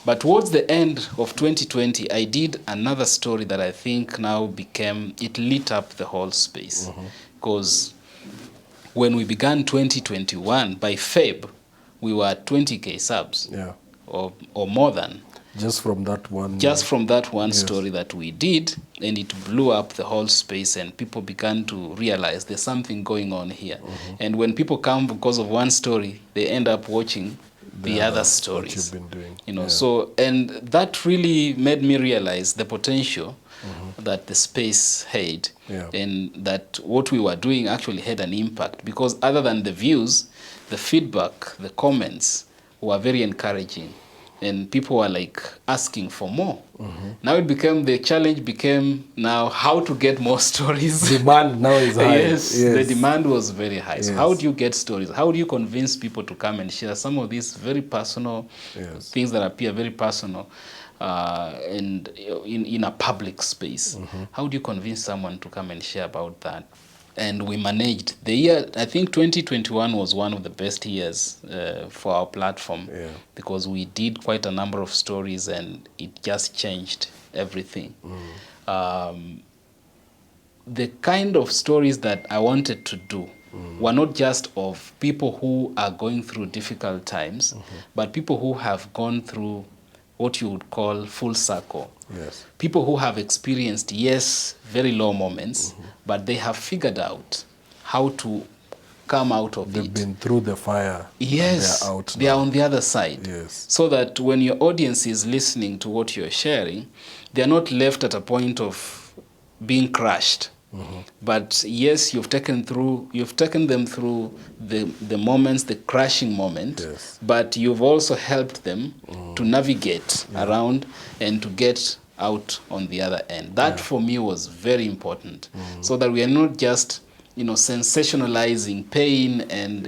But towards the end of 2020, I did another story that I think now it lit up the whole space. Because when we began 2021, by Feb, we were at 20K subs. Yeah. Or more than. Just from that one. Just from that one story that we did, and it blew up the whole space, and people began to realize there's something going on here. And when people come because of one story, they end up watching the other stories. What you've been doing. So, and that really made me realize the potential that the space had, and that what we were doing actually had an impact, because other than the views, the feedback, the comments were very encouraging. And people were like asking for more. Now the challenge became now how to get more stories. Demand now is high. Yes, the demand was very high. So how do you get stories? How do you convince people to come and share some of these very personal things that appear very personal and in a public space? How do you convince someone to come and share about that? And we managed. The year, I think 2021 was one of the best years for our platform, because we did quite a number of stories and it just changed everything. The kind of stories that I wanted to do were not just of people who are going through difficult times, but people who have gone through what you would call full circle. Yes. People who have experienced, very low moments, but they have figured out how to come out of it. They've been through the fire. Yes, they're out they are on the other side. Yes. So that when your audience is listening to what you're sharing, they're not left at a point of being crushed. But yes, you've taken them through the moments, the crashing moment, but you've also helped them to navigate around and to get out on the other end. That for me was very important, so that we are not just sensationalizing pain and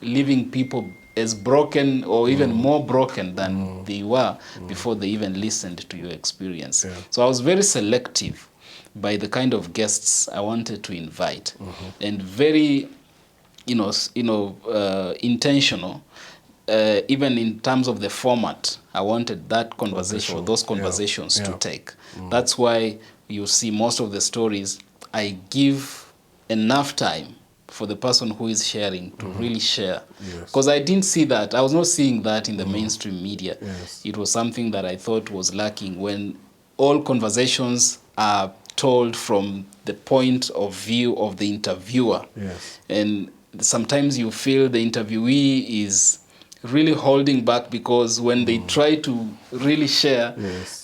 leaving people as broken or even more broken than they were before they even listened to your experience. So I was very selective by the kind of guests I wanted to invite, and very, intentional, even in terms of the format. I wanted that conversation or those conversations to take. That's why you see most of the stories, I give enough time for the person who is sharing to really share. Because I didn't see that. I was not seeing that in the mainstream media. It was something that I thought was lacking when all conversations are told from the point of view of the interviewer. And sometimes you feel the interviewee is really holding back, because when they try to really share,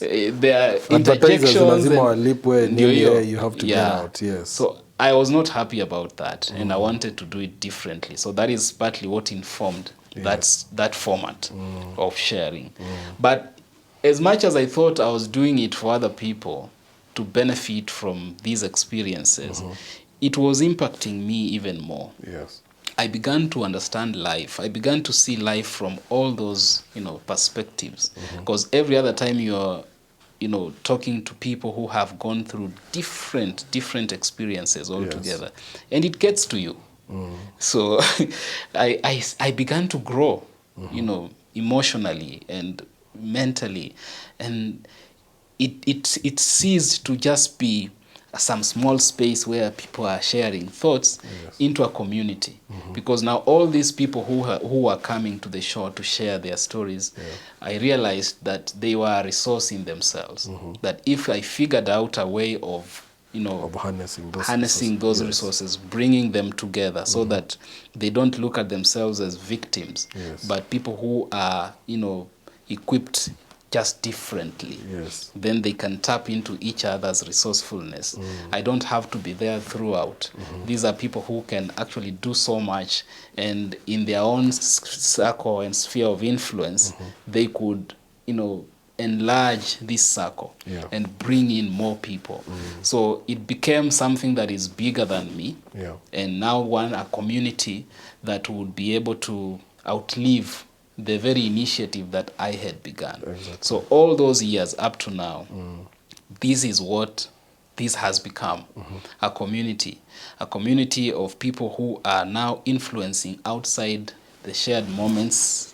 their interjections and you have to get out. So I was not happy about that, and I wanted to do it differently. So that is partly what informed that format of sharing. But as much as I thought I was doing it for other people to benefit from these experiences, it was impacting me even more. I began to understand life. I began to see life from all those, perspectives. Because every other time you're, talking to people who have gone through different experiences altogether, and it gets to you. So I began to grow, emotionally and mentally, and it ceased to just be some small space where people are sharing thoughts Yes. into a community. Because now all these people who are coming to the show to share their stories, I realized that they were a resource in themselves. That if I figured out a way of, Of harnessing those yes. resources, bringing them together so that they don't look at themselves as victims, Yes. but people who are, equipped just differently. Yes. Then they can tap into each other's resourcefulness. I don't have to be there throughout. These are people who can actually do so much, and in their own circle and sphere of influence, they could, enlarge this circle Yeah. and bring in more people. So it became something that is bigger than me, Yeah. and now a community that would be able to outlive the very initiative that I had begun. Exactly. So all those years up to now, this is what this has become, a community of people who are now influencing outside the shared moments,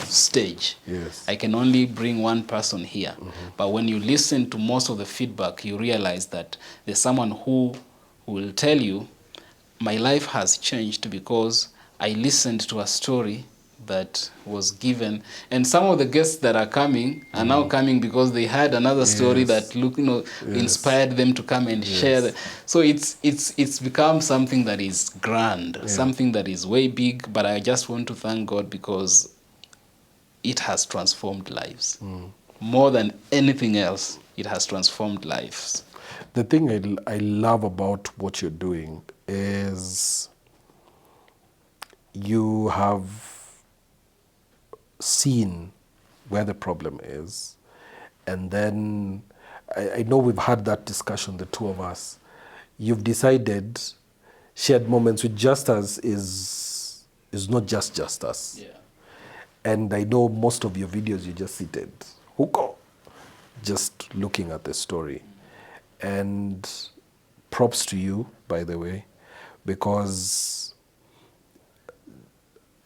stage. Yes. I can only bring one person here, but when you listen to most of the feedback, you realize that there's someone who will tell you, my life has changed because I listened to a story that was given, and some of the guests that are coming are now coming because they had another story Yes. that inspired them to come and share. So it's become something that is grand, something that is way big. But I just want to thank God because it has transformed lives. More than anything else, it has transformed lives. The thing I love about what you're doing is you have seen where the problem is, and then I know we've had that discussion, the two of us. You've decided shared moments with Justus is not just Justus. Yeah. And I know most of your videos you just seated, huko, just looking at the story. And props to you, by the way, because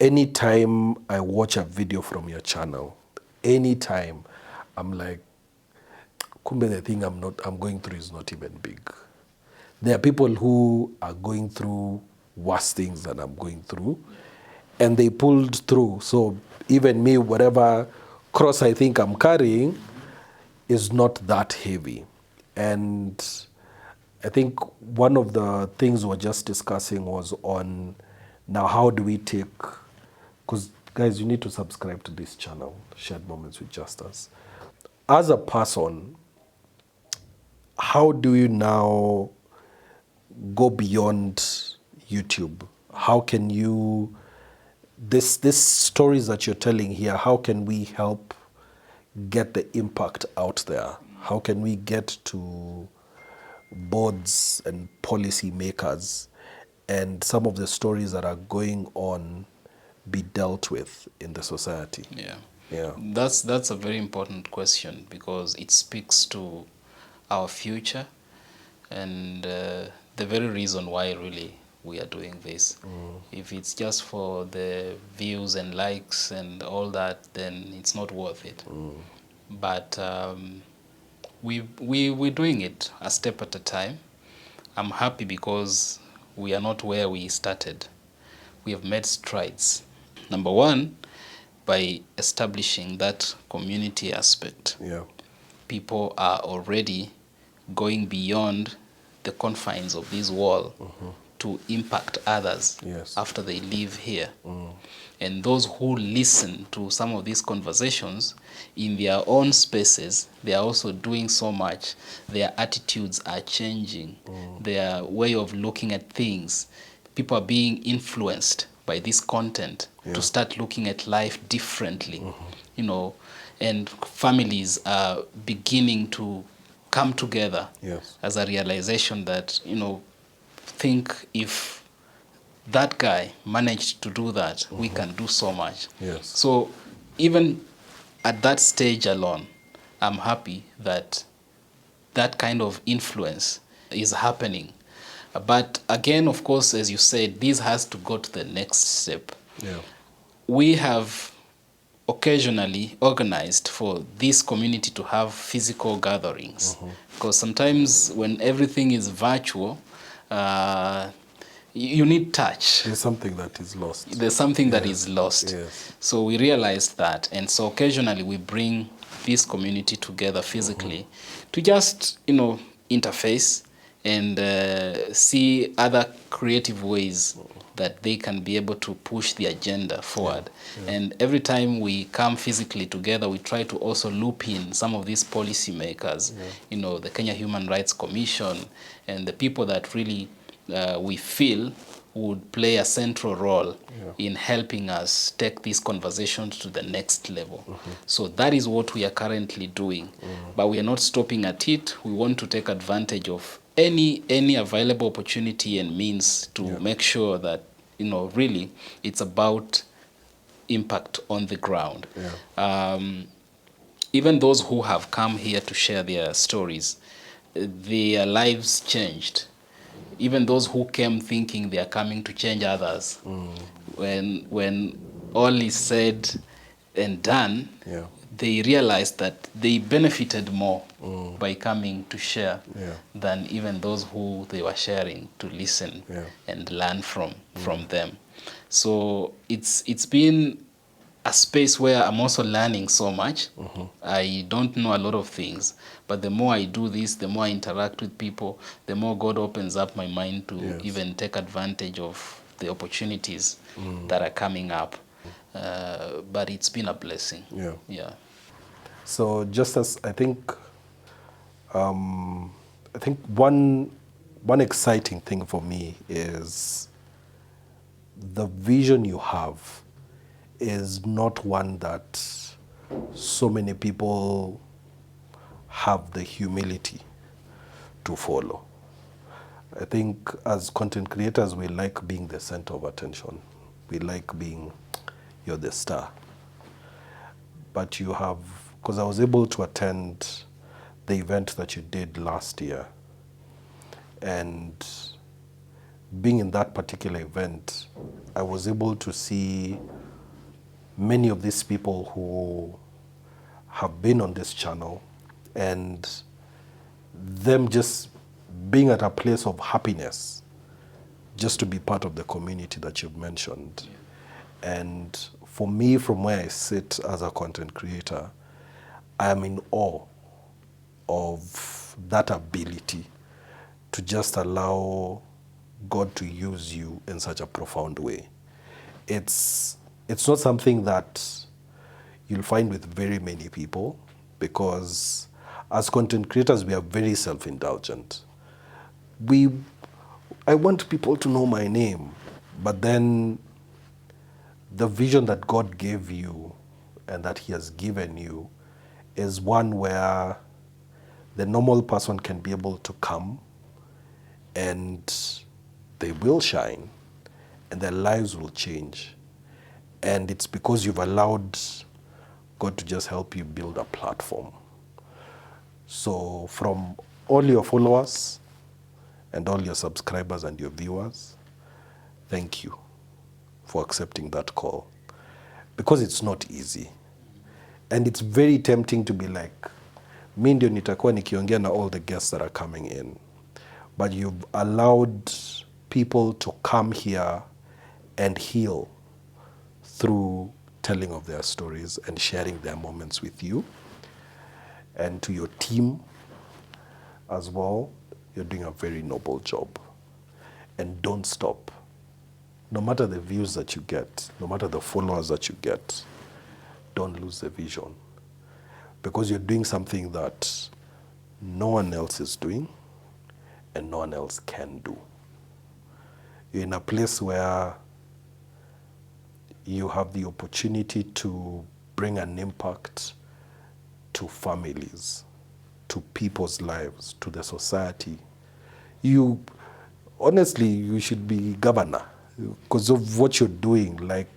anytime I watch a video from your channel, anytime I'm like, kumbe the thing I'm going through is not even big. There are people who are going through worse things than I'm going through, and they pulled through. So even me, whatever cross I think I'm carrying is not that heavy. And I think one of the things we're just discussing was on now how do we take, because guys, you need to subscribe to this channel, Shared Moments with Justus. As a person, how do you now go beyond YouTube? How can you, this stories that you're telling here, how can we help get the impact out there? How can we get to boards and policy makers and some of the stories that are going on be dealt with in the society? Yeah. That's a very important question because it speaks to our future and the very reason why really we are doing this. If it's just for the views and likes and all that, then it's not worth it. But we're doing it a step at a time. I'm happy because we are not where we started. We have made strides. Number one, by establishing that community aspect. Yeah. People are already going beyond the confines of this wall to impact others after they leave here. And those who listen to some of these conversations in their own spaces, they are also doing so much. Their attitudes are changing. Their way of looking at things. People are being influenced by this content to start looking at life differently. And families are beginning to come together as a realization that, think if that guy managed to do that, we can do so much. So even at that stage alone, I'm happy that that kind of influence is happening. But again, of course, as you said, this has to go to the next step. We have occasionally organized for this community to have physical gatherings. Because sometimes when everything is virtual, you need touch. There's something that is lost. There's something that is lost. Yes. So we realized that. And so occasionally we bring this community together physically to just, interface and see other creative ways that they can be able to push the agenda forward. And every time we come physically together, we try to also loop in some of these policymakers, the Kenya Human Rights Commission, and the people that really we feel would play a central role in helping us take these conversations to the next level. So that is what we are currently doing. But we are not stopping at it. We want to take advantage of any available opportunity and means to make sure that, really it's about impact on the ground. Even those who have come here to share their stories, their lives changed. Even those who came thinking they are coming to change others, when all is said and done, they realized that they benefited more by coming to share than even those who they were sharing to listen and learn from them. So it's been a space where I'm also learning so much. I don't know a lot of things, but the more I do this, the more I interact with people, the more God opens up my mind to even take advantage of the opportunities that are coming up. But it's been a blessing. Yeah. So Justus, I think one exciting thing for me is the vision you have is not one that so many people have the humility to follow. I think as content creators, we like being the center of attention. We like being, you're the star. But you have, because I was able to attend the event that you did last year, and being in that particular event, I was able to see many of these people who have been on this channel and them just being at a place of happiness just to be part of the community that you've mentioned. And for me, from where I sit as a content creator, I am in awe of that ability to just allow God to use you in such a profound way. It's not something that you'll find with very many people, because as content creators, we are very self-indulgent. I want people to know my name, but then the vision that God gave you and that He has given you is one where the normal person can be able to come and they will shine and their lives will change. And it's because you've allowed God to just help you build a platform. So from all your followers and all your subscribers and your viewers, thank you for accepting that call, because it's not easy. And it's very tempting to be like, mi ndio nitakuwa nikiongea na all the guests that are coming in. But you've allowed people to come here and heal through telling of their stories and sharing their moments with you. And to your team as well, you're doing a very noble job. And don't stop. No matter the views that you get, no matter the followers that you get, don't lose the vision. Because you're doing something that no one else is doing and no one else can do. You're in a place where you have the opportunity to bring an impact to families, to people's lives, to the society. Honestly, you should be governor because of what you're doing. Like,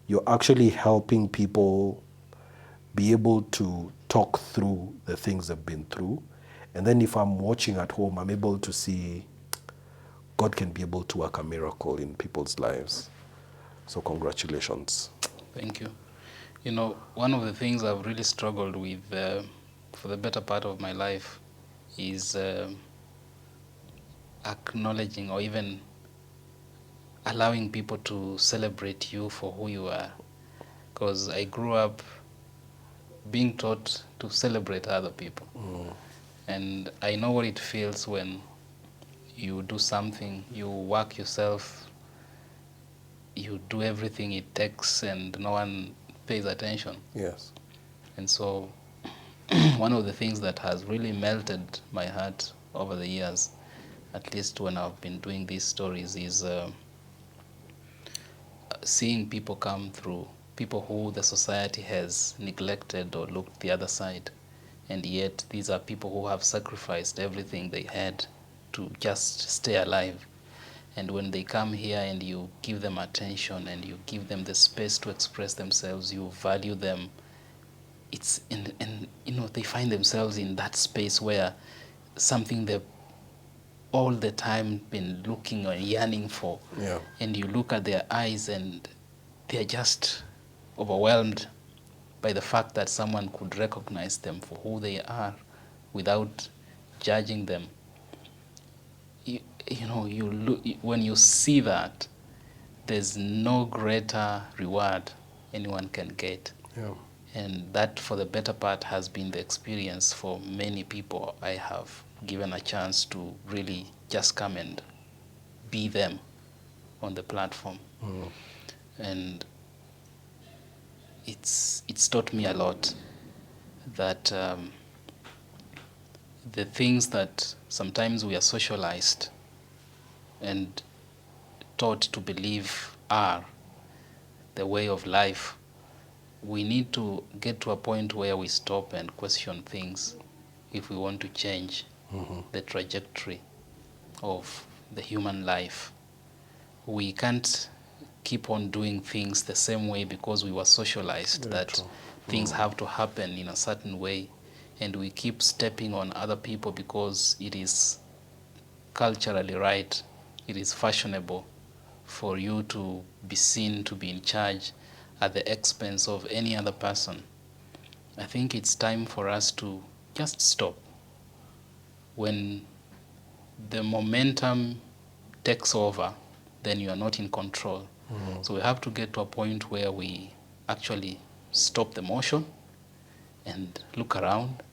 you're actually helping people be able to talk through the things they've been through. And then if I'm watching at home, I'm able to see God can be able to work a miracle in people's lives. So congratulations. Thank you. You know, one of the things I've really struggled with for the better part of my life is acknowledging or even allowing people to celebrate you for who you are. Because I grew up being taught to celebrate other people. And I know what it feels when you do something, you work yourself, you do everything it takes, and no one pays attention. Yes. And so one of the things that has really melted my heart over the years, at least when I've been doing these stories, is seeing people come through, people who the society has neglected or looked the other side. And yet these are people who have sacrificed everything they had to just stay alive. And when they come here and you give them attention and you give them the space to express themselves, you value them, it's and you know, they find themselves in that space where something they've all the time been looking or yearning for. Yeah. And you look at their eyes and they're just overwhelmed by the fact that someone could recognize them for who they are without judging them. You know, you look, when you see that, there's no greater reward anyone can get. Yeah. And that, for the better part, has been the experience for many people I have given a chance to really just come and be them on the platform. And it's taught me a lot that the things that sometimes we are socialized and taught to believe are the way of life, we need to get to a point where we stop and question things if we want to change the trajectory of the human life. We can't keep on doing things the same way because we were socialized that things have to happen in a certain way, and we keep stepping on other people because it is culturally right, it is fashionable for you to be seen to be in charge at the expense of any other person. I think it's time for us to just stop. When the momentum takes over, then you are not in control. So we have to get to a point where we actually stop the motion and look around,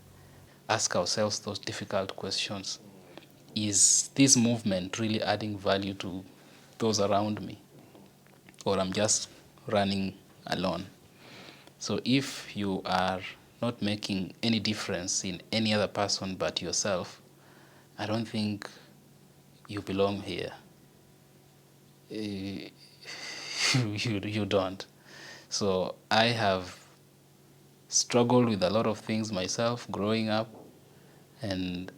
ask ourselves those difficult questions. Is this movement really adding value to those around me? Or I'm just running alone? So if you are not making any difference in any other person but yourself, I don't think you belong here. You don't. So I have struggled with a lot of things myself growing up, and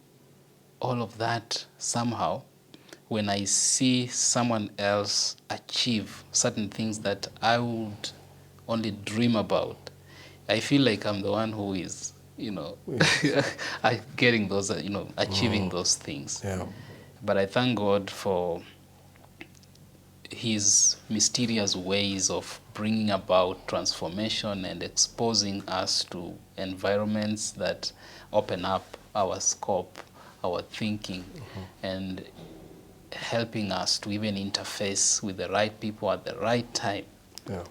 all of that somehow, when I see someone else achieve certain things that I would only dream about, I feel like I'm the one who is, you know, getting those, you know, achieving those things. Yeah. But I thank God for his mysterious ways of bringing about transformation and exposing us to environments that open up our scope, our thinking, and helping us to even interface with the right people at the right time. Yeah.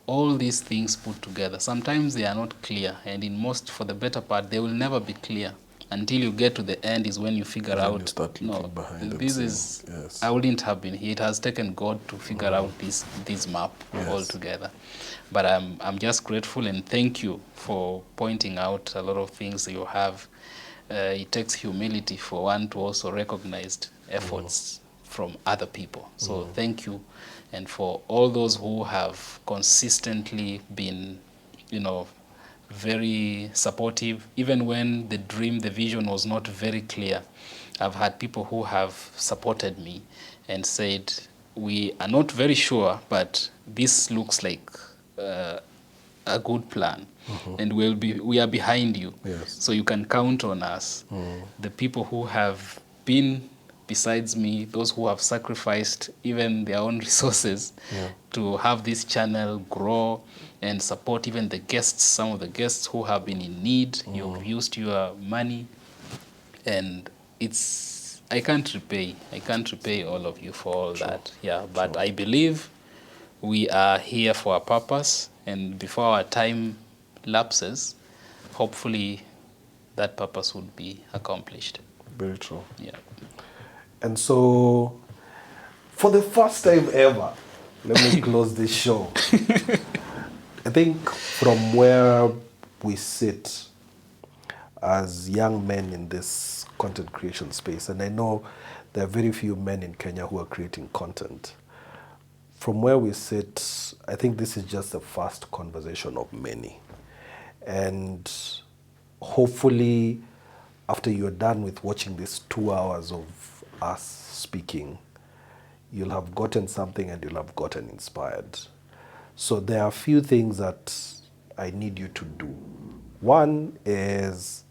All these things put together, sometimes they are not clear, and in most, for the better part, they will never be clear until you get to the end is when you figure Then out, you start looking behind this and is, saying, yes. I wouldn't have been here. It has taken God to figure out this map altogether. But I'm just grateful and thank you for pointing out a lot of things you have. It takes humility for one to also recognize efforts from other people. So thank you. And for all those who have consistently been, you know, very supportive, even when the dream, the vision was not very clear. I've had people who have supported me and said, we are not very sure, but this looks like a good plan, and we are behind you. Yes. So you can count on us. The people who have been besides me, those who have sacrificed even their own resources to have this channel grow and support even the guests, some of the guests who have been in need. You've used your money, and I can't repay all of you for all that. Yeah, but I believe we are here for a purpose, and before our time lapses, hopefully that purpose would be accomplished. Very true. Yeah. And so, for the first time ever, let me close this show. I think from where we sit as young men in this content creation space, and I know there are very few men in Kenya who are creating content. From where we sit, I think this is just the first conversation of many. And hopefully, after you're done with watching these 2 hours of us speaking, you'll have gotten something and you'll have gotten inspired. So there are a few things that I need you to do. One is,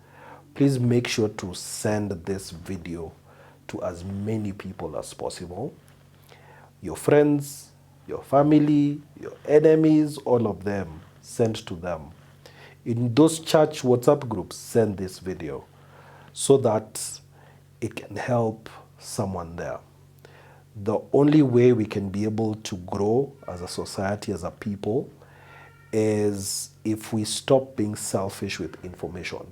please make sure to send this video to as many people as possible. Your friends, your family, your enemies, all of them, send to them. In those church WhatsApp groups, send this video so that it can help someone there. The only way we can be able to grow as a society, as a people, is if we stop being selfish with information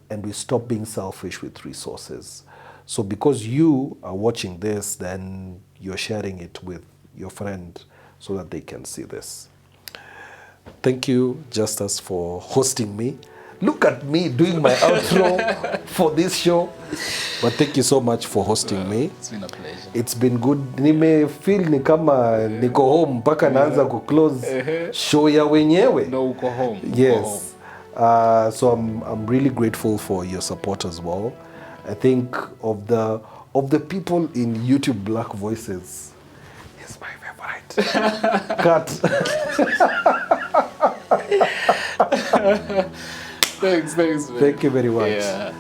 and we stop being selfish with resources. So because you are watching this, then you're sharing it with your friend so that they can see this. Thank you, Justus, for hosting me. Look at me doing my outro for this show. But thank you so much for hosting me. It's been a pleasure. It's been good. Nimefeel ni kama niko home mpaka naanza kuclose show ya wenyewe. No, uko home. Yes. So I'm really grateful for your support as well. I think of the people in YouTube Black Voices, he's my favorite. Cut. Thanks. Thank you very much. Yeah.